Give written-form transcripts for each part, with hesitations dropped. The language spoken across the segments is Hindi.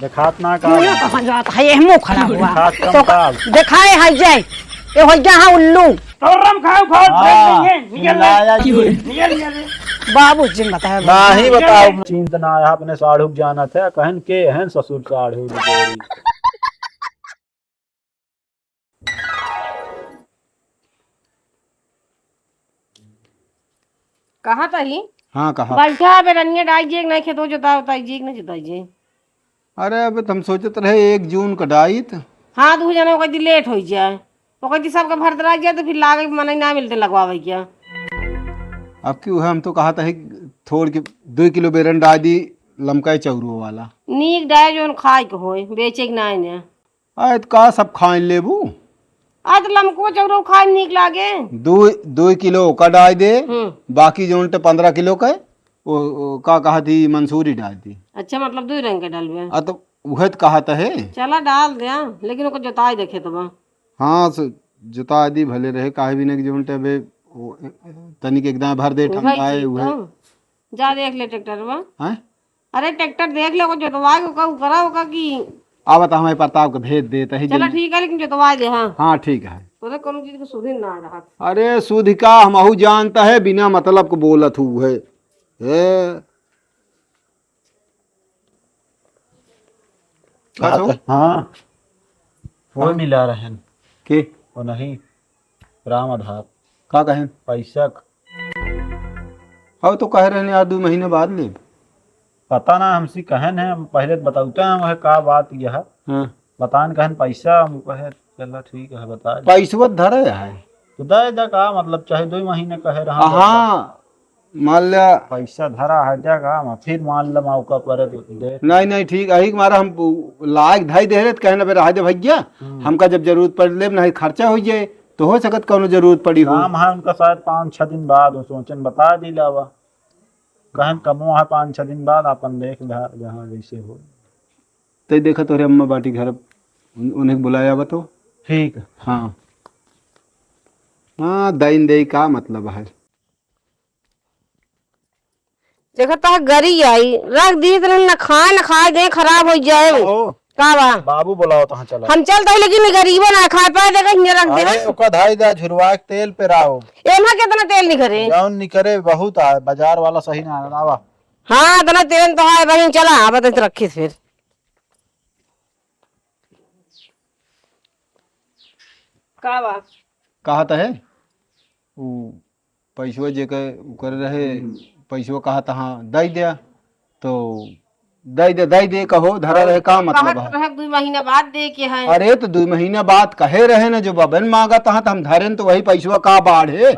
देखात ना का है ये मुंह खड़ा हुआ देखात कम तो का दिखाए है जय ये हो जा उल्लू तोरम खाओ खाओ हाँ, निकल लाया निकल बाबू जी बताया नहीं बताओ चिंत ना है अपने साढ़ू जाना था कहन के हैं ससुर साढ़ू गोरी कहा तही हाँ कहा। बैठा बेरनिया डाई जे नहीं खेतो जोता होता जे नहीं जोता जे अरे अब हम सोचत रहे 1 जून का डाइट। हाँ दू जना कदी लेट हो जाए तो कदी सबके भरत रह जाए तो फिर लागे मने ना मिलते लगवावे क्या अब क्यों है हम तो कहा था थोड़ के 2 किलो बेरन डाल दी लमका चौरू वाला। नीक डाय जोन खाए के होए बेचे के ना ने आए तो कहा सब खाए लेबू। आज लमको चौरो खाए नीक लागे 2 किलो का डाल दे हम्म बाकी जो 15 किलो का वो का कहा थी मंसूरी डाल दी। अच्छा मतलब दो रंग के डालबे तो वह तो कहा था है। चला डाल दे लेकिन ओको जोताई देखे तो हाँ जुता दी भले रहे काहे भी नहीं जो बे तनिक एकदम भर दे ठंडाए हुए जा देख ले ट्रैक्टर में हैं। अरे ट्रैक्टर देख ले को जोतवाए को करा होगा कि आवत हमारे प्रताप का भेज देता है चला ठीक है लेकिन जोतवा दे हाँ हाँ ठीक है। तोरे कोनो चीज को सुधी ना रहा अरे सुध का हमहू जानता है बिना मतलब को बोलत हूँ है। हाँ वो मिला रहन के वो नहीं राम आधार का कहें पैसा हाँ तो कह रहे हैं यार 2 महीने बाद ले। पता ना हमसे कहन है हम पहले बताते हैं वह का बात यह है हाँ बतान कहन पैसा हम कहे चला ठीक है बता दे। पैसवा धरे है तो दे दा का मतलब चाहे 2 महीने कहे रहा हाँ मान लिया पैसा धरा है जगह फिर मान लो मौका पर दे नहीं ठीक है हमारा हम लायक धाई दे रहे कहना पे रहा दे भैया हमका जब जरूरत पड़ ले नहीं खर्चा हो जाए तो हो सकत कौनो जरूरत पड़ी हो। काम है उनका शायद 5-6 दिन बाद वो सोचन बता दिलावा कहन कमो है 5-6 दिन बाद अपन देख जहाँ जैसे हो तो देखा तोरे अम्मा बाटी घर उन्हें बुलाया बा तो ठीक है। हाँ हाँ दईन दई का मतलब है। देखो तो गरी आई रख दी तो ना खाए दे खराब हो जाए ओ का बा बाबू बुलाओ तो चला हम चलते लेकिन गरीब ना खा पाए देगा हिंगे रख दे अरे ओका धाई दा झुरवा के तेल पे राहो एमा कितना तेल निकरे जौन निकरे बहुत है बाजार वाला सही ना आवा हाँ इतना तेल तो है बहन चला अब तो रखी फिर का बा कहा था है वो पैसवा जे कर रहे पैसवा कहा था हाँ दई दिया तो दई दे कहो धरा रहे का मतलब है। कहा 2 महीना बाद दे के है अरे तो 2 महीना बाद कहे रहे ना जो बबन मांगा था हम धरेन तो वही पैसवा का बाढ़ है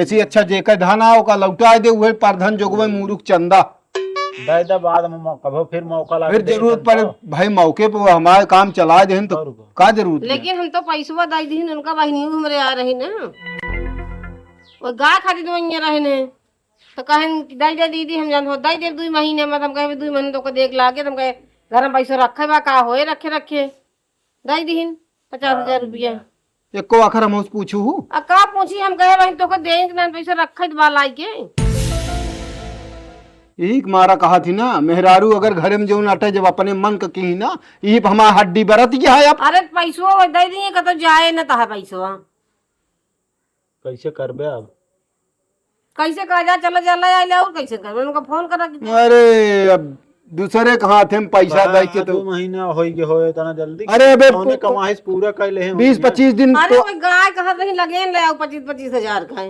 ऐसी अच्छा जेकर धन आओ का लौटा दे वही परधन जोगवे मुरुख चंदा दे दा बाद में कभो फिर मौका लगे फिर जरूरत पड़े भाई मौके पे हमारे काम चला दे तो का जरूरत है? लेकिन हम तो पैसवा दई दी उनका बहनी हमरे आ रही ना वो गाय खातिर तो रहे ने तो कहन दई दे दीदी हम जान हो दई दे 2 महीने में हम कहे 2 महीने तो देख लागे तुम कहे घर में पैसा रखे बा का होए रखे दई दीन 50,000 रुपया एको आखिर हम पूछू हूँ आ का पूछी हम कहे बहन तो को दे ना पैसा रखे बा लाई के यही मारा कहा थी ना मेहरारू अगर घरे में जो अटे जब अपने मन का की ना यही हमारा हड्डी बरत गया है। अरे पैसो दई दी का तो जाए ना ता पैसवा कैसे करबे अब कैसे कहा जा चला जाला आइले और कैसे करबे उनका फोन करा अरे अब दूसरे कहा थे पैसा दे के 2 महीना होई के होए तना जल्दी अरे अबे उन्हें कमाई पूरा कर ले 20-25 दिन अरे तो कोई गाय कहा नहीं लगे ले आओ 25,000 का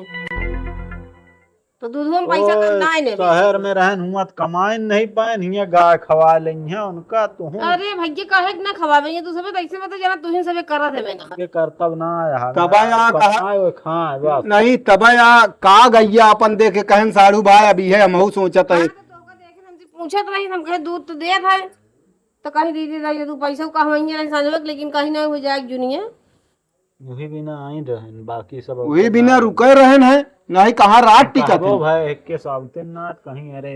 तो दूध में पैसा करना है ने शहर में रहन हुआ कमाए नहीं पाए हिया गाय खवा लेंगे हैं उनका तू अरे भैया काहे ना खवावेंगे तू सबे ऐसे में तो जना तू ही सबे करत है ना के करतब ना आया तबाया कहा वो खाए बस नहीं तबाया का गैया अपन देखे कहन साड़ू भाई अभी है हमहू सोचत है पूछत नहीं हम कहे दूध तो देत है तो कहीं दीदी दे तू पैसा का होंगे नहीं समझबे लेकिन कहीं ना हो जाए जुनिया वही बिना आई रहन बाकी सब वही बिना रुके रहन है नहीं कहाँ रात टिकत वो भाई एक के सावते ना कहीं अरे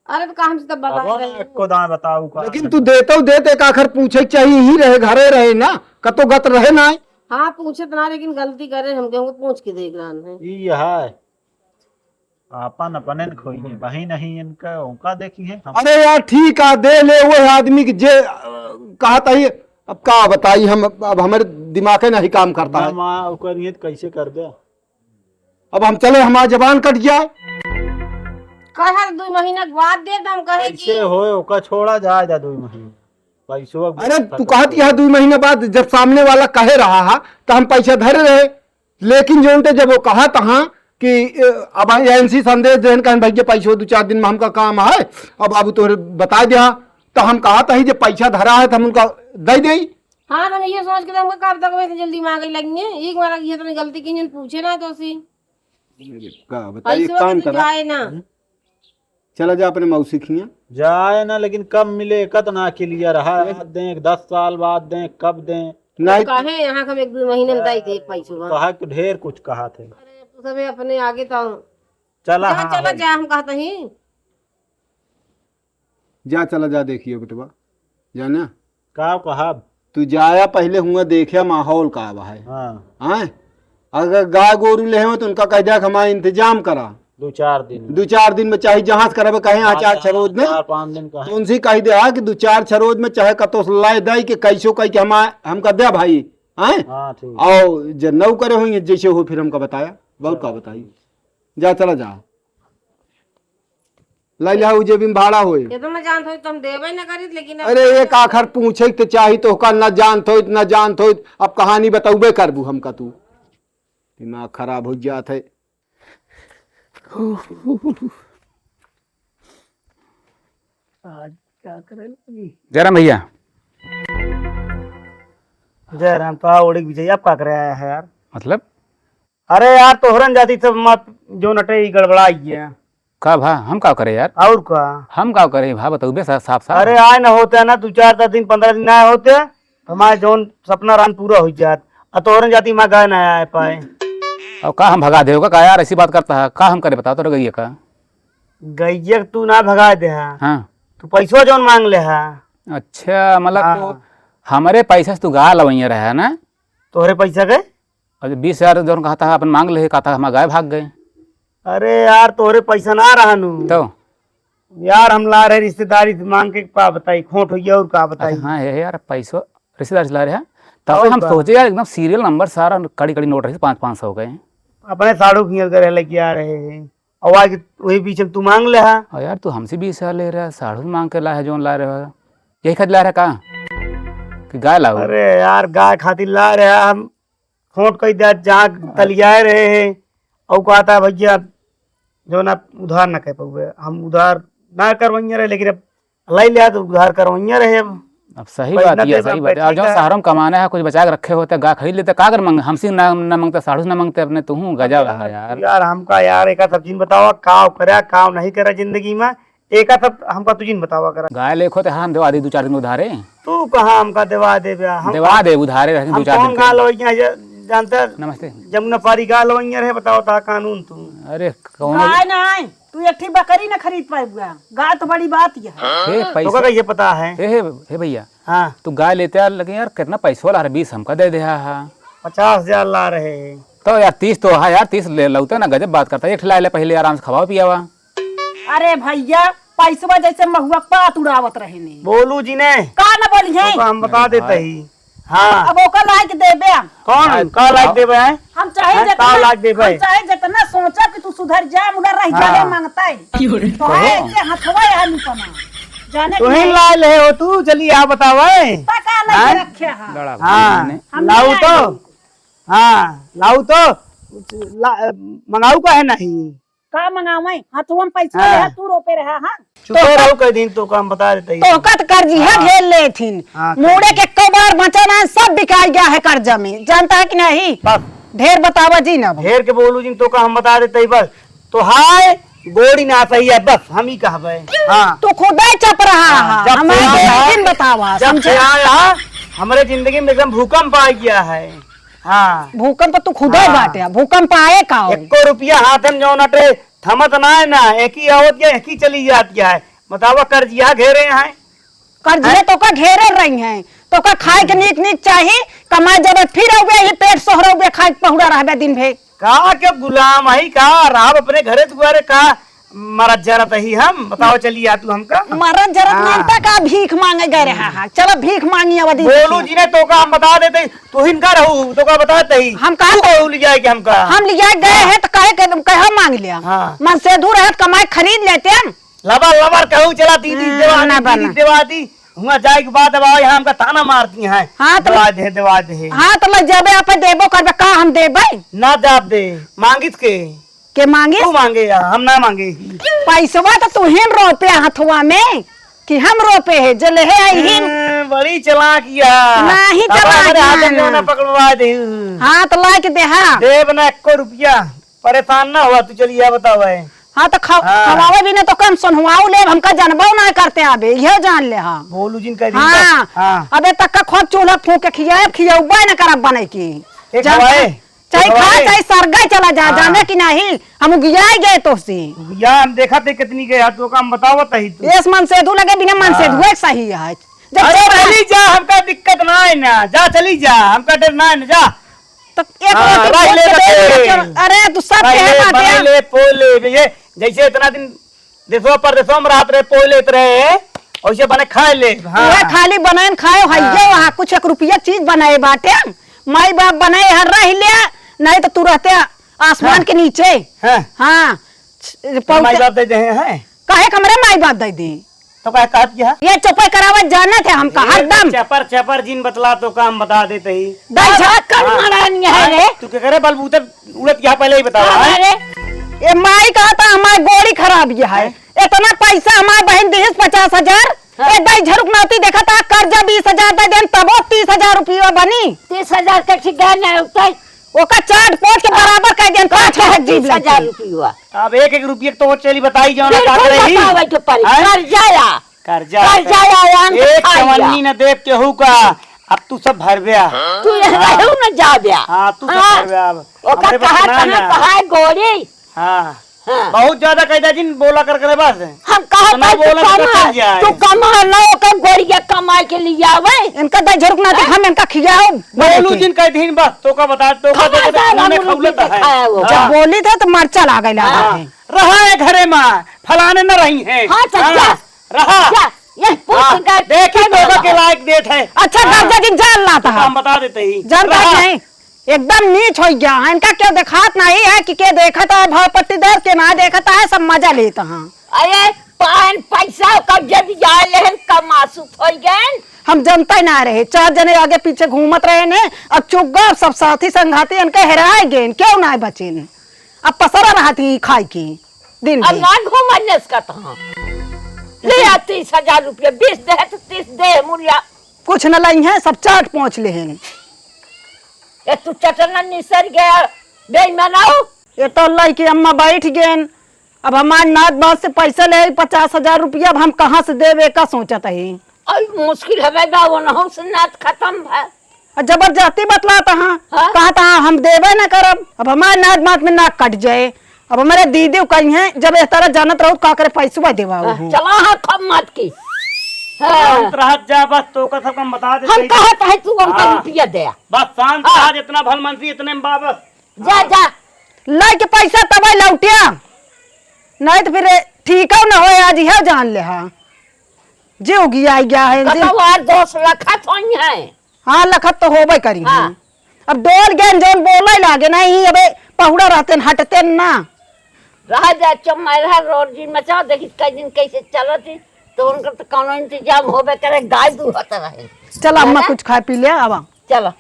अरे तो काम से तब बता अब रहे को दाएं बताऊ का लेकिन तू देते हो देते का आखिर पूछे चाहिए ही रहे घरे रहे ना कतो गत रहे ना हाँ पूछत ना लेकिन गलती करे हम पूछ के देख रहा है ई है आपन अपने न खोई है वही नहीं इनका उनका देखी है हम अरे यार ठीक है दे ले वो आदमी की जे कहा था ये अब का बताई हम अब हमारे दिमाग नहीं काम करता है। माँ करिए तो कैसे कर दे अब हम चले हमारा जबान कट जाए कहा 2 महीना के बाद दे हम कहे कैसे कि होए ओका छोड़ा जाए जा 2 महीने पैसों अरे तू कहती है 2 महीने बाद जब सामने वाला कहे रहा है तो हम पैसा धरे रहे, लेकिन जो उनते जब वो कहा तहाँ कि अब एजेंसी संदेश देन का भैया पैसों 2-4 दिन में हमका काम है अब अब तो बता दिया तो हम कहा था जब पैसा धरा है तो हम उनका दे दे। हाँ हम ये सोच के हमको कब तक वैसे जल्दी मांगे लगेंगे एक बार ये तो गलती की पूछे ना तो सी का बताइए पैसों काम की तो करा जाए ना चला जा अपने मौसी खिया जाए ना लेकिन कब मिले कतना के लिए रहा दें 10 साल बाद दें कब दें नहीं कहे यहाँ हम 1-2 महीने में दे पैसों कहा कि ढेर कुछ कहा थे अरे तू सब अपने आगे तो चला चला हाँ चला जा हम कहते ही जा चला जा देखिए बेटवा जाना का कहा तू जाया पहले हुआ देखिया माहौल का है हाँ हाँ अगर गाय गोरू ले हो तो उनका कह दिया हमारा इंतजाम करा 2-4 दिन 2-4 दिन में चाहे जहाज करावे कहे यहाँ 4 छरोज में 4-5 दिन का तो उनसे कह दिया कि 2-4 छरोज में चाहे कतो लाए दे कि कैसो कह के हम कर दिया भाई हैं हाँ ठीक और जो नौ करे होंगे जैसे हो फिर हमका बताया बहुत का बताइए जा चला जा लाई लिया जे भी भाड़ा होए ये तो मैं जानता हूँ तो हम देवे ना करी लेकिन अब अरे एक आखर पूछे तो चाही तो का न जानत हो न जानत हो अब कहानी बताऊबे करबू हमका तू दिमाग खराब हो जात है। जयराम भैया जयराम तो ओढ़ी विजय आप का करे आया है यार। मतलब अरे यार तोहरन जाती सब मत जो नटे गड़बड़ाई है का भा हम का करे यार और का हम का करे भा बताऊबे साफ साफ अरे आए न होते ना 2-4 दिन 15 दिन आए होते हमारे जोन सपना रान पूरा हो जात और तोहरन जाती माँ गाय ना आए पाए अब का हम भगा देगा का यार ऐसी बात करता है का हम करे बताओ तो गई का गैया तू ना भगा दे है हाँ तू पैसो जोन मांग ले है अच्छा मतलब तो हमारे पैसा से तू गा लवैया रहा ना तोहरे पैसा गए और 20,000 जो कहा था अपन मांग ले कहा था हमारे गाय भाग गए अरे यार तोहरे पैसा ना रहा नू तो यार हम ला रहे रिश्तेदारी से मांग के का बताई खोट हुई और का बताई हाँ ये यार पैसो रिश्तेदार चला रहा तब हम सोचे यार एकदम सीरियल नंबर सारा कड़ी कड़ी नोट रही 500 गए अपने साड़ू खियल करे लेके आ रहे हैं और आज वही बीच में तू मांग ले है और यार तू हमसे 20,000 ले रहा है साढ़ू मांग के ला है जो ला रहे हो यही खत ला रहा का कि गाय लाओ अरे यार गाय खातिर ला रहे हैं हम खोट कई दे जहाँ तलियाए रहे हैं और कहता है भैया जो ना उधार ना कह पाए हम उधार ना करवैया रहे लेकिन अब लाई लिया तो उधार करवैया रहे अब सही बात है सही बात है और जो शहरों में कमाना है कुछ बचा के रखे होते गाय खरीद लेते का कर मांगे हमसे ना मांगते साढ़ू ना मांगते अपने तू गजब है यार यार हमका यार एक सब चीज बतावा काव करे काव नहीं करे जिंदगी में एक सब हमका तुझे बतावा करा गाय लेखो तो हम देवा दी 2-4 दिन उधारे तू कहाँ हमका देवा दे बे हम देवा दे उधारे रहे हम 2-4 कौन दिन गा लोइया जानते नमस्ते जमुना पारी गा लोइया रहे बताओ ता कानून तू अरे कौन गाय नहीं तू एक ठीक बकरी ना खरीद पाएगा गाय तो बड़ी बात है हे तो पैसा कैसे पता है हे भैया हाँ तू गाय लेते यार लगे यार कितना पैसा ला रहा 20 हमका दे दे हा 50,000 ला रहे हैं तो यार 30 तो है यार 30 ले लौते ना गजब बात करता है एक ले पहले आराम से खवाओ पियावा अरे भैया पैसवा जैसे महुआ पात उड़ावत रहे ने बोलू जी ने का ना बोली है तो हम बता देते ही हाँ अब ओका लायक देबे कौन का लाइक देवे हैं हम चाहे हैं, जितना का लायक देबे? हम चाहे जितना सोचा कि तू सुधर जा मुड़ा रह जाए मांगता है तो है ऐसे हथवा है निपना जाने तू ही ला ले हो तू चलिए आप बतावे का नहीं रखे हां लड़ा हाँ हम लाऊ नहीं तो आए। हाँ लाऊ तो मंगाऊ का है नहीं का मंगावे हां तू हम पैसा हाँ। ले तू रोपे रहा हां चुपे रहो कई दिन तो काम बता देते ही तो कत कर्जी है घेर लेथिन हाँ, मुड़े के कबार बचाना सब बिका गया है कर्जा में जानता है कि नहीं बस ढेर बतावा जी ना ढेर के बोलू जी तो का हम बता देते ही बस तो हाय गोड़ी ना सही है बस हम ही कहबे हाँ तू खुद ही चप रहा है जब हमें से आया- दिन बतावा जब से समझे आया हमारे जिंदगी में एकदम भूकंप आ गया है हाँ भूकंप तू खुद ही हाँ। बाटे भूकंप आए का हो? 1 रुपया हाथ में जो नटे थमत ना है ना एक ही आवत गया एक ही चली जाती है बतावा कर्जिया घेरे हैं कर्जे तो का घेरे रही हैं तो का खाए के नीक नीक चाहिए कमाए जब फिर हो गए पेट सोहर हो गए खाए पहुड़ा रहबे दिन भे का के गुलाम है का राव अपने घरे दुआरे का मारा जरत ही हम बताओ चलिए तू हमका मरद जरूरत नहीं था का भीख मांगे गए रहा है। चलो भीख मांगी अवधि बोलू जी ने तो का हम बता देते तू हिनका रहू तो का बताते ही हम कहा बोलू ले जाए कि हमका हम लिया गए हैं तो कहे मांग लिया हाँ। मन से दूर है तो कमाई खरीद लेते हम। लबर लबर कहू चला दीदी ना बना। देवा दी हुआ जाए के बाद अब यहाँ हमका ताना मारती हैं हाँ तो दवा दे हाँ तो लग जाबे आप देबो करबे का हम देबे ना जाब दे मांगित के मांगे तू मांगे या हम ना मांगे पैसवा तो तू हिन रोपे हथुआ में कि हम रोपे है जले है आई बड़ी चलाकिया नहीं चलाकिया ना पकड़वा दे हाँ तो ला के दे हाँ देव ना 1 रुपया परेशान ना हुआ तू चलिए बताओ हाँ तो खवावे भी ना तो कम सुनवाओ ले हमका जानबो ना करते आबे यह जान ले हाँ बोलू जिन कह हाँ अबे तक का खूब चूल्हा फूक के खियाबे ना करब बने की चाहे खा चाहे सरगा चला जा जाने की नहीं हम गिया गए तो सी या हम देखा थे कितनी के तो काम बताओ तही तू इस मन से दू लगे बिना मन से दू सही है अरे चली जा हमका दिक्कत ना है ना जा चली जा हमका डर ना है ना जा तो एक अरे तू सब के ले पोले ये जैसे इतना दिन देशों पर देशों में रात रहे पोले रहे वैसे बने खाए ले हाँ। खाली बनाए खाए वहाँ कुछ 1 रुपया चीज बनाए बाटे माई बाप बनाए हर रह लिया नहीं तो तू रहते आसमान के नीचे हाँ माई बाप दे हैं काहे कमरे माई बाप दे दी तो कहे कहत क्या ये चौपाई करावत जाना थे हमका हरदम चपर चपर जिन बतला तो काम बता देते ही दई झाक कर मारन है रे तू क्या करे बलबूतर उड़त यहाँ पहले ही बता अरे ये माई कहता हमारी गोड़ी खराब ये है इतना पैसा हमारी बहन दी 50,000 ए दई झरुक नाती देखा था कर्जा 20,000 दे देन तबो 30,000 रुपया बनी 30,000 के ठिकाना नहीं होता है ओका चाट पोट के बराबर कह देन 5,000 रुपया अब 1-1 रुपया तो चली बताई जाओ ना का रही कर्जा एक चवन्नी न देव के हु का अब तू सब भरबे तू रहू न जाबे हां तू सब भरबे अब ओका कहा गोरी हां बहुत ज्यादा कहता जिन बोला कर करे बस हम कहा तू कमा ना ओका गोरी के कमाई के लिए आवे इनका दई झरुक नाती हम इनका खियाओ बोलू जिन कह दिन बस तो का बता तो का दे खौलता है जब बोली था तो मरचा ला गइला रहा है घरे में फलाने न रही है हां जा रहा ये पूछ कर देखी तो के लायक देत है अच्छा कर्जा दिन जान लाता है हम बता देते ही जानता नहीं एकदम नीच हो गया है इनका क्या दिखात नहीं है कि के देखता है भाव पट्टीदार के ना देखता है सब मजा लेता है अरे पान पैसा का जब जाए लेहन कमासु हो गए हम जनता ही ना रहे 4 जने आगे पीछे घूमत रहे ने अब चुप गए सब साथी संगाती इनके हेराए गए क्यों ना बचिन अब पसरा रहती खाई की दिन अब ना घूमने का तो ले 30,000 रुपया 20 दे तो 30 दे मुलिया कुछ न लाई है सब चाट पहुँच ले हैं ये तू चटना निसर गया बेईमानाओ ये तो लाई की अम्मा बैठ गए अब हमारे नाथ बात से पैसा ले 50,000 रुपया अब हम कहाँ से देवे का सोचत है और मुश्किल है बाबू ना से नाथ खत्म है जबरदस्ती बतलाता हाँ हाँ? कहता हाँ हम देवे न करब अब हमारे नाथ बात में नाक कट जाए अब हमारे दीदी कही है जब इस तरह जानत रहो का करे पैसा देवा चला हाँ खम मत की शांत रह जा बस तो का सब काम बता दे हम कहत है तू हमको रुपया दे बस शांत रह जितना भल मनसी इतने में बाबस जा जा लाई के पैसा तब लौटिया नहीं तो फिर ठीक है ना हो आज यह जान ले हाँ जो गया है कतवार 2 लखत होई है हाँ लखत तो होबे करी हाँ। अब डोल गए जौन बोले लागे नहीं अबे पहुड़ा रहते हटते ना रह जा चमारा रोड जी मचा देखी कई दिन कैसे चलत तो उनका तो कोनो इंतजाम होबे करे गाय दुहत रहे चल अम्मा कुछ खा पी लिया अब चलो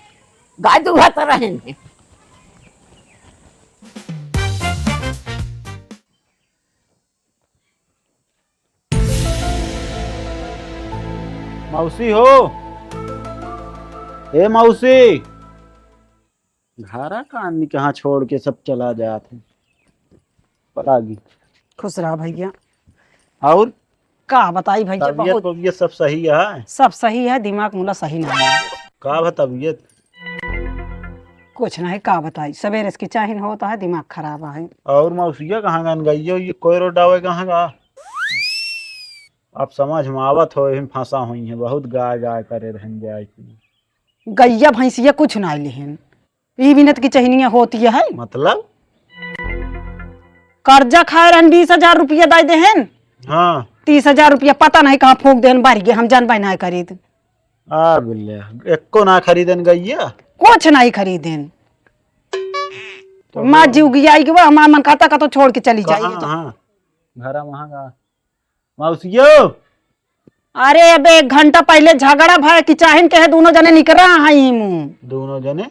गाय दुहत रहे मौसी हो ए मौसी घरा का आदमी कहाँ छोड़ के सब चला जाते पलागी खुश रहा भैया और का बताई भैया तबीयत बहुत ये सब सही है सब सही है दिमाग मुला सही नहीं है का है तबीयत कुछ नहीं का बताई सवेरे इसकी चाहिए होता है दिमाग खराब है और मौसिया कहाँ गन गई हो ये कोई रोड आवे कहाँ का अब समझ में आवत हो फंसा हुई है बहुत गाय गाय करे रहन जाए गैया भैंसिया कुछ नहीं लेहन ई बिनत की चहनिया होती है मतलब कर्जा खाए रहन 20,000 रुपया दे देहन, हाँ 30,000 रुपया पता नहीं कहाँ फूक देन बारी गे, हम जानबे नहीं खरीद, आ बिल्ले एको ना खरीदन गईया। कुछ नहीं खरीदेन। माँ जीव गियाई के हमारा मन कहता का तो छोड़ के चली जाइए तो। हाँ घरा वहाँ का मौसियो। अरे अब 1 घंटा पहले झगड़ा भाई कि चाहे के है दोनों जने निकल रहा है मुँह। दोनों जने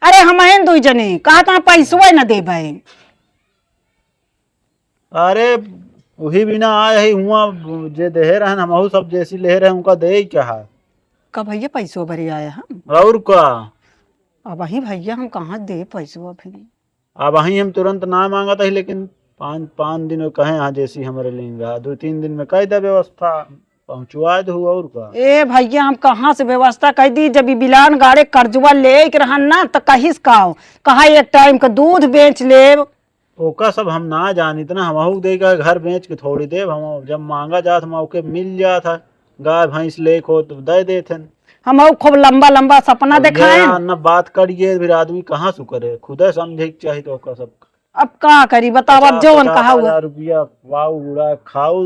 अरे हम हैं 2 जने, कहा था पैसवा न दे भाई। अरे वही बिना आए ही हुआ जे दे रहन हमहू सब जैसी ले रहे उनका दे ही क्या है। कब भैया पैसवा भरे आया हम, और का अब वही भैया हम कहाँ दे पैसवा फिर। अब वहीं हम तुरंत ना मांगा था लेकिन 5 दिन में कहे यहाँ जैसी हमारे लेंगे 2-3 दिन में कह दे व्यवस्था पहुँचवा दो। और का ए भैया हम कहाँ से व्यवस्था कर दी, जब ई बिलान गाड़े कर्जवा ले के रहन ना तो कहिस कहा 1 टाइम का दूध बेच ले। ओका सब हम ना जान इतना हमहू देगा घर बेच के थोड़ी देव हम जब मांगा जात मौके मिल जाता गाय भैंस ले को तो दे देते। हम खूब लंबा लंबा सपना दिखाए। न बात करिए फिर आदमी कहाँ से करे, खुद समझे के चाहिए तो ओका सब। अब का करी बताओ, अब जवन कहा हुआ रुपया वाऊ उड़ा खाऊ।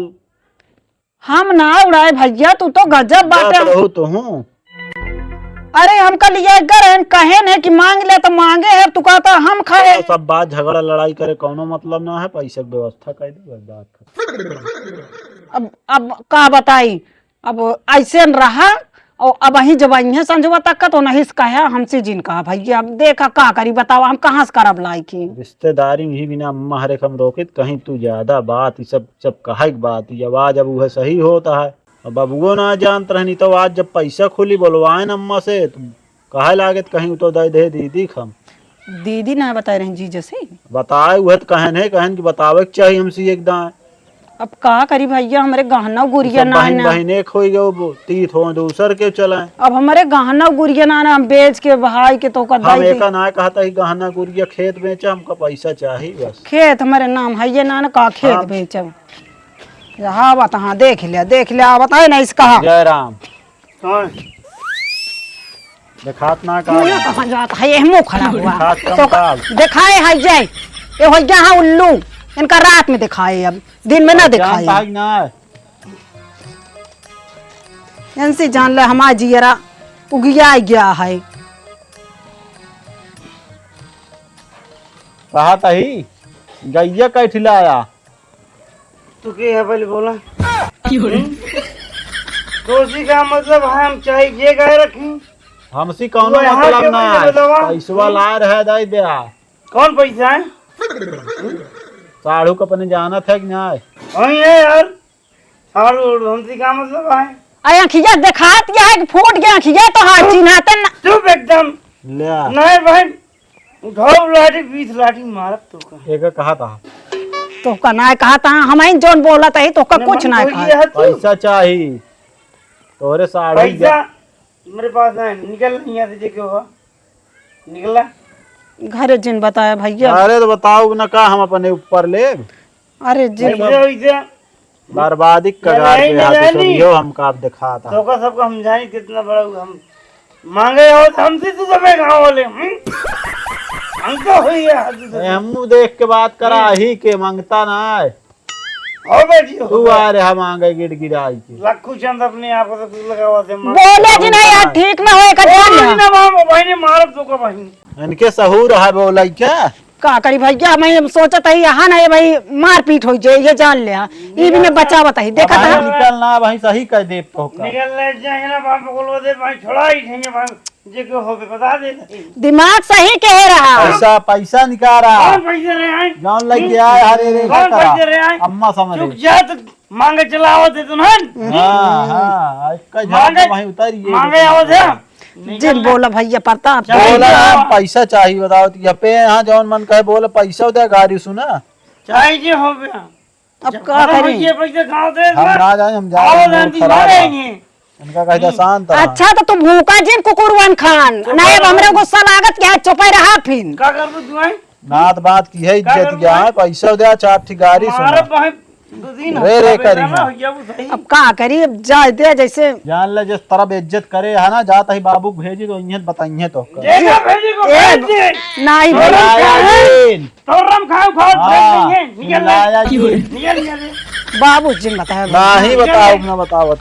हम ना उड़ाए भैया, तू तो गजब बात रहो तो हूँ। अरे हम कल ये कहे न कि मांग ले तो मांगे है, तू कहता हम खाए। तो सब बात झगड़ा लड़ाई करे कौनो मतलब ना है, पैसे की व्यवस्था कर दे बात। अब का बताई, अब ऐसे रहा और अब वही जब अही संजवा तक तो नहीं कहा हमसे जिन कहा भैया। अब देखा का करी बताओ, हम कहाँ से करब लाई की रिश्तेदारी में ही बिना अम्मा हरे हम रोके कहीं तू ज्यादा बात सब कहा बात आवाज अब वह सही होता है। अब बबुओ ना जानत रहनी तो आज जब पैसा खुली बोलवाए न अम्मा से तुम कहे लागे कहीं तो दे दे दीदी खम। दीदी ना बताए रही जी जैसे बताए वह तो कहन की बतावे के चाहिए हमसे एकदम। अब का करी भैया, हमारे गहना गुड़िया नाना बहने खोई गो तीत हो दूसर के चलाए। अब हमारे गहना गुड़िया नाना हम बेच के भाई के तो हम एक ना कहता ही गहना गुड़िया खेत बेचा हमका पैसा चाहिए बस। खेत हमारे नाम है ये नाना का खेत बेचब। हाँ बात, हाँ देख लिया बताए ना इसका। जय राम देखात ना कहाँ जाता है ये मुँह खड़ा हुआ तो दिखाए है जय ये हो गया हाँ उल्लू, इनका रात में दिखाए अब दिन में ना दिखाए। इनसे जान ले हमारा जियरा उगिया गया है। कहा ही गैया कै ठिलाया तू क्या है पहले बोला। दोषी का मतलब है हम चाहे ये गाय रखी हमसी कौनो मतलब ना पैसवा ला रहे दे दिया। कौन पैसा है? साढ़ू का अपने जाना था कि नहीं वही है यार। साढ़ू हमसी का मतलब है अखिया दिखात गया है कि फूट गया अखिया तो हाथ चिन्हाते ना। चुप एकदम ले नहीं बहन, उठाओ लाठी 20 लाठी मारब तो का एक कहा था तो का ना कहा था हम जोन बोला था तो का कुछ ना कहा। पैसा चाहिए तोरे साढ़ू पैसा मेरे पास है, निकल नहीं आते जे क्यों निकला घर जिन बताया भैया। अरे तो बताओ ना का हम अपने ऊपर ले। अरे जिन बर्बादी कगार पे हाथ छोड़ियो हम का दिखा था तो का सबको हम जाने कितना बड़ा हम मांगे हो तो हमसे तो सबे गांव वाले हमको हुई है। हम देख के बात करा ही के मांगता ना है हो बेटी तू आ रहा मांगे गिड़गिड़ाई के लखू चंद अपने आप को तो लगा हुआ थे बोले जी नहीं यार ठीक ना होए का ना भाई ने मारब तो का भाई इनके सहूर है बोला क्या का करी भैया। मैं सोचत है यहाँ ना भाई मारपीट हो जाए ये जान ले ये भी मैं बचावत है देखा था निकलना भाई सही कर दे निकल ले जाए ना बाप को दे भाई छोड़ा ही नहीं भाई जे को हो बता दे दिमाग सही कह रहा। पैसा निकाल रहा कौन पैसे रे आए जान लग गया हरे रे कौन पैसे रे आए अम्मा समझ चुप जा तो मांगे चलाओ दे तुम हां हां इसका झाड़ वहीं उतारिए मांगे आओ दे जिन बोला भैया प्रताप बोला पैसा चाहिए बताओ यहाँ पे यहाँ जौन मन कहे बोले पैसा दे गाड़ी सुना चाहिए जे हो गया। अब का करें ये पैसे गांव दे हम ना जाए हम जा उनका कहता शांत अच्छा तो तुम भूखा जिन कुकुरवन खान नहीं अब हमरे गुस्सा लागत क्या चुपे रहा फिर का कर दू दुआई नात बात की है इज्जत क्या है पैसा दे चार ठी गाड़ी सुना मारब भाई रे रे करी ना। अब का करी, अब जा दे जैसे जान ले जिस तरह बेइज्जत करे है ना, जाता ही बाबू को भेजी तो इन्हें बताइए तो नहीं बाबू जी बताया नहीं बताओ ना बताओ।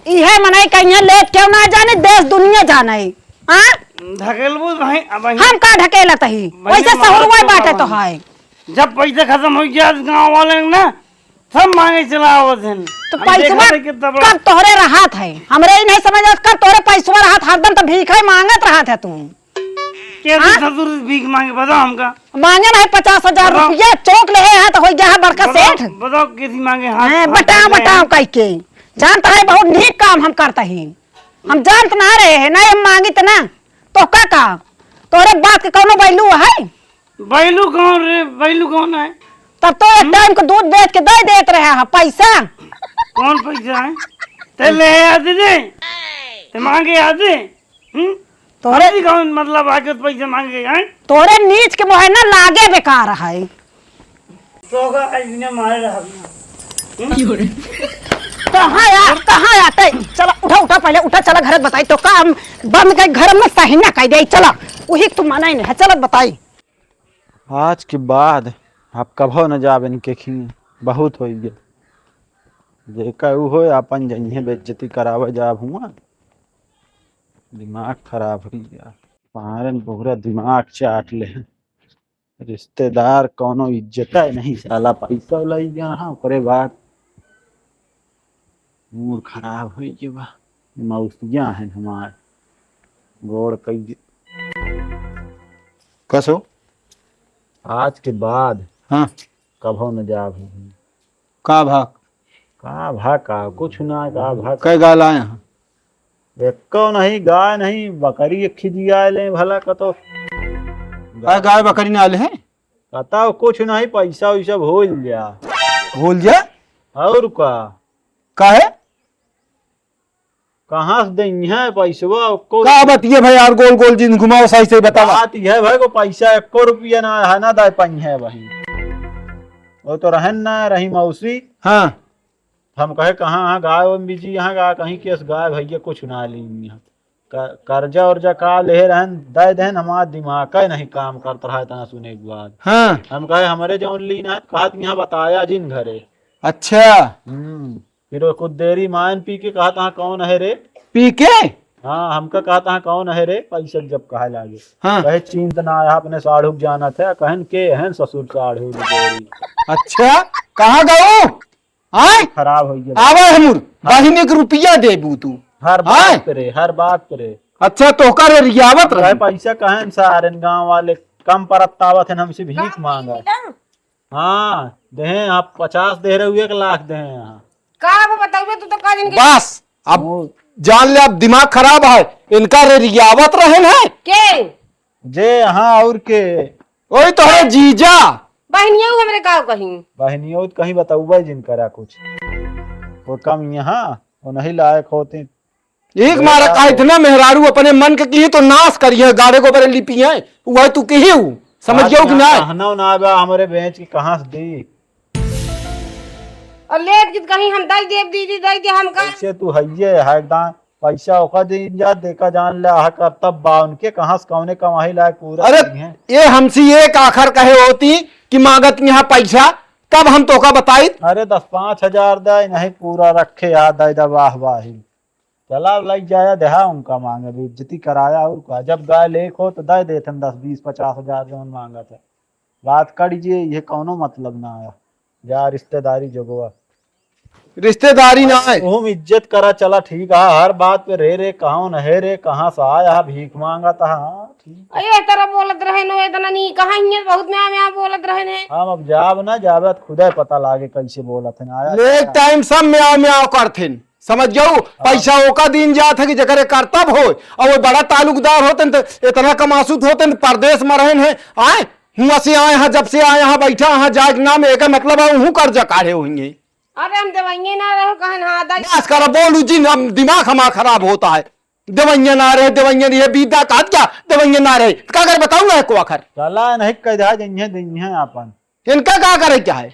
इहे मनाई कहीं लेट क्यों ना जाने, देश दुनिया जाना है। हाँ ढकेलबू भाई अब हम का ढकेला तही वैसे सहुरवा बाटे तो है। जब पैसा खत्म हो गया गांव वाले ना सब मांगे चला आवत हैं। तो पैसा कब तोहरे राहत है, हमरे ही नहीं समझ कब तोहरे पैसा राहत, हरदम तो भीख है मांगत रहत है तू। कैसे ससुर भीख मांगे बताओ हमका। मांगे नहीं 50,000 रुपया चौक ले है तो हो गया है बड़का सेठ। बताओ कैसी मांगे। बताओ बताओ कह के जानता है बहुत नीक काम हम करता ही, हम जानत ना रहे हैं नहीं हम मांगी तो ना तो का तोरे बात के कौनो बैलू है। बैलू कौन रे, बैलू कौन है? तब तो एक टाइम को दूध बेच के दे देते रहे हैं पैसा। कौन पैसा है? ते ले आते दे ते मांगे आते तोरे कौन मतलब आके पैसा मांगे हैं? तोरे नीच के मोह ना लागे बेकार है। तो का आज ने मारे रहा कहाँ आते चला उठा उठा पहले उठा चला घर बताई तो का हम बंद कर घर में सही ना कह दे चला वही तू माना ही नहीं चलत बताई। आज के बाद आप कभो न जाब इनके खिए, बहुत हो गया जेका उ हो अपन जइहे बेइज्जती करावे जाब हुआ। दिमाग खराब हो गया, पारन पूरा दिमाग चाट ले। रिश्तेदार कोनो इज्जत नहीं, साला पैसा लाई गया ओकरे बाद मूड खराब हो गया। मौसियाँ हैं हमार गोड़ कई कसो आज के बाद हाँ कभो न जाब का भाग का कुछ ना का भा कई गाल आए हैं। एको नहीं गाय नहीं बकरी एक खिजिया ले भला कतो गाय बकरी नाले हैं बताओ कुछ नहीं पैसा वैसा भूल जा भूल जा और का काहे कहाँ से देंगे पैसवा को का बतिए भाई यार गोल गोल जिन घुमाओ सही से बताओ। बात यह भाई को पैसा 1 रुपया ना है ना दाय पई है वही वो तो रहन ना रही मौसी। हाँ हम कहे कहाँ गाय वो बीजी यहाँ गा कहीं केस गाय भैया कुछ ना ली यहाँ कर्जा उर्जा का ले रहन दे देन हमारा दिमाग का नहीं काम करता रहा इतना सुने के बाद। हाँ हम कहे हमारे जो ली ना कहा यहाँ बताया जिन घरे। अच्छा फिर वो कुछ देरी मान पी के कहा था कौन है रे पी के हाँ हमका कहा था कौन है रे पैसा जब कहा लागे हाँ कहे चिंत ना आया अपने साढ़ू जाना था कहन के हैं ससुर साढ़ू अच्छा कहाँ गयो आए खराब हो गया आवा हमर बहिनी के रुपया देबू तू हर बात पे हर बात पे। अच्छा तो कर रियावत कहे पैसा कहन सारे गांव वाले कम परतावत है हमसे भीख मांगा। हाँ दे आप 50 दे रहे हुए 1 लाख दे यहाँ का बताओ तू तो का दिन के बस अब जान ले अब दिमाग खराब है इनका रियावत रहन है के जे यहाँ और के वही तो है जीजा बहनिया हमरे का कहीं बहनियों कहीं बताऊबा जिन करा कुछ वो कम यहाँ वो नहीं लायक होते एक मारा का इतना मेहरारू अपने मन के की तो नाश करिए गाड़े को बरे लिपी है वह तू कही हूँ समझ गयो कि ना ना बा हमारे बेंच की कहाँ से दी और लेट जित कहीं हम दाई देव दीदी दाई दे हमका पैसे तू हइये है एकदम पैसा ओका दे जा देखा जान ले आह कर तब बा उनके कहाँ से कौने कमाई लायक पूरा अरे है। ये हमसी एक आखर कहे होती कि मांगत यहाँ पैसा तब हम तो का बताई। अरे 10-5 हजार दे नहीं पूरा रखे यार दे वाह वाही चला लग जाया देहा उनका मांगे बेइज्जती कराया और का जब गाय लेख हो तो दे देते 10-20-50 हजार जो मांगा था बात कर दीजिए ये कौनो मतलब ना आया जा रिश्तेदारी जगोआ रिश्तेदारी ना है तुम इज्जत करा चला ठीक है हर बात पे रे कहाँ न है रे कहाँ से आया भीख मांगा था। हाँ ठीक अये तरह बोलत रहे नो इतना नहीं कहां हिय बहुत में बोलत रहे ने हम अब जाब ना जाबे खुदा पता लागे कैसे बोला थे आया एक टाइम सब म्याओ करथिन समझ जाओ पैसा ओका दिन जात है कि जगह कर्तव्य हो और वो बड़ा ताल्लुकदार होते तो इतना कमासूत होते परदेश में रहन है आए हुआ से आए हैं जब से आए यहाँ बैठा यहाँ जाग नाम एक मतलब है हूँ कर्जा काढ़े होंगे। अरे हम दवाइयां ना रहो कहन हां दाई बस कर बोलू जी दिमाग हमारा खराब होता है दवाइयां ना रहे दवाइयां ये बीता का क्या दवाइयां ना रहे क्या कर बताऊंगा को आखिर चला नहीं कह दिया अपन इनका क्या करे क्या है?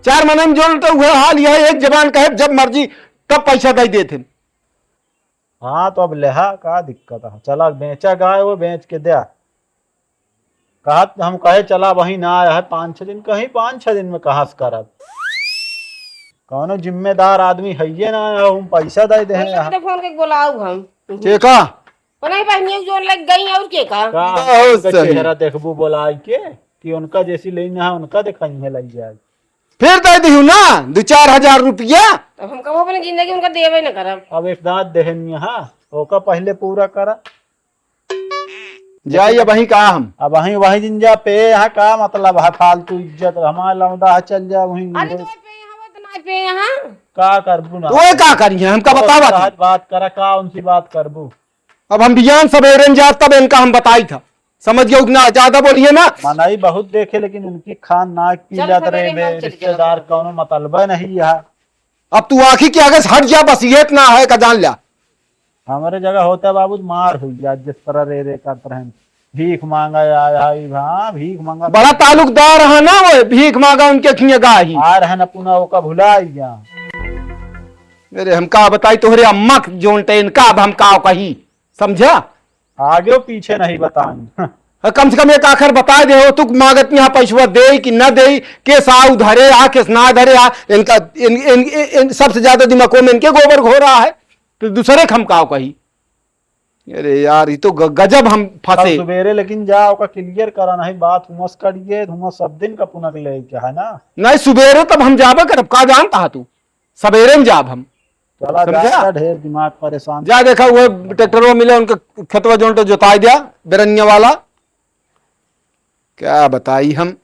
4 महीने में जोड़ तो हुआ हाल यह एक जबान कहे जब मर्जी तब पैसा दे देते। हाँ तो अब लेहा का दिक्कत है, चला बेचा गाय वो बेच के दिया। कहा हम कहे चला वही ना आया है 5-6 दिन, कहीं 5-6 दिन में कहाँ से करब। कौनो जिम्मेदार आदमी है ये ना, हम पैसा दे दे यहाँ फोन के बुलाऊ हम का नहीं बहनी जोड़ लग गई और के का बहुत का सही। चेहरा देखबू बोला के कि उनका जैसी लेना है उनका दिखाई है लग जाए। फिर दे दी ना 2-4 हजार रुपया। अब हम कब अपनी जिंदगी उनका देवे न करब। अब एक दांत देहन यहाँ ओका पहले पूरा करा जाइए वही कहा हम अब वही वही दिन जा पे यहाँ का मतलब है फालतू इज्जत हमारा लौंडा है, चल जा वही अरे तो पे यहाँ तो ना पे यहाँ का करबू ना तो क्या करिए हमका बतावा था। बात करा का उनसी बात करबू। अब हम बियान सवेरे जा तब इनका हम बताई था, समझ गए उतना ज्यादा बोलिए ना। मनाई बहुत देखे लेकिन उनकी खान ना की चल जात सवेरे रहे हम चल रिश्तेदार कौनो मतलब नहीं यहाँ। अब तू आखी के आगे से हट जा, बस ये इतना है का जान लिया। हमारे जगह होता बाबू मार हुई जा जिस तरह रे करते हैं, भीख मांगा आया हाँ भीख मांगा बड़ा ताल्लुकदार है ना वो, भीख मांगा उनके खिए गाही। आ रहे न पुनः ओका भुलाई जा। अरे हम का बताई तोहरे अम्मा जोनते इनका, अब हम का कही समझा। आगे पीछे नहीं बताएंगे। कम से कम एक आखिर बता दे हो तू मांगत यहाँ पैसा दे कि न दे, केस आऊ धरे आ केस ना धरे आ। इनका इन सबसे ज्यादा दिमागों में इनके गोबर घो रहा है, तो दूसरे खम का कही। अरे यार ये तो गजब हम फंसे। सवेरे लेकिन जाओ का क्लियर करा नहीं बात हुमस करिए हुमस सब दिन का पुनः ले क्या है ना। नहीं सवेरे तब हम जाबा करब, का जानता है तू सवेरे में जाब हम। चला समझा? जा ढेर दिमाग परेशान। जा देखा वो ट्रैक्टर मिले उनका खेतवा जोन तो जोताई दिया बेरनिया वाला। क्या बताई हम।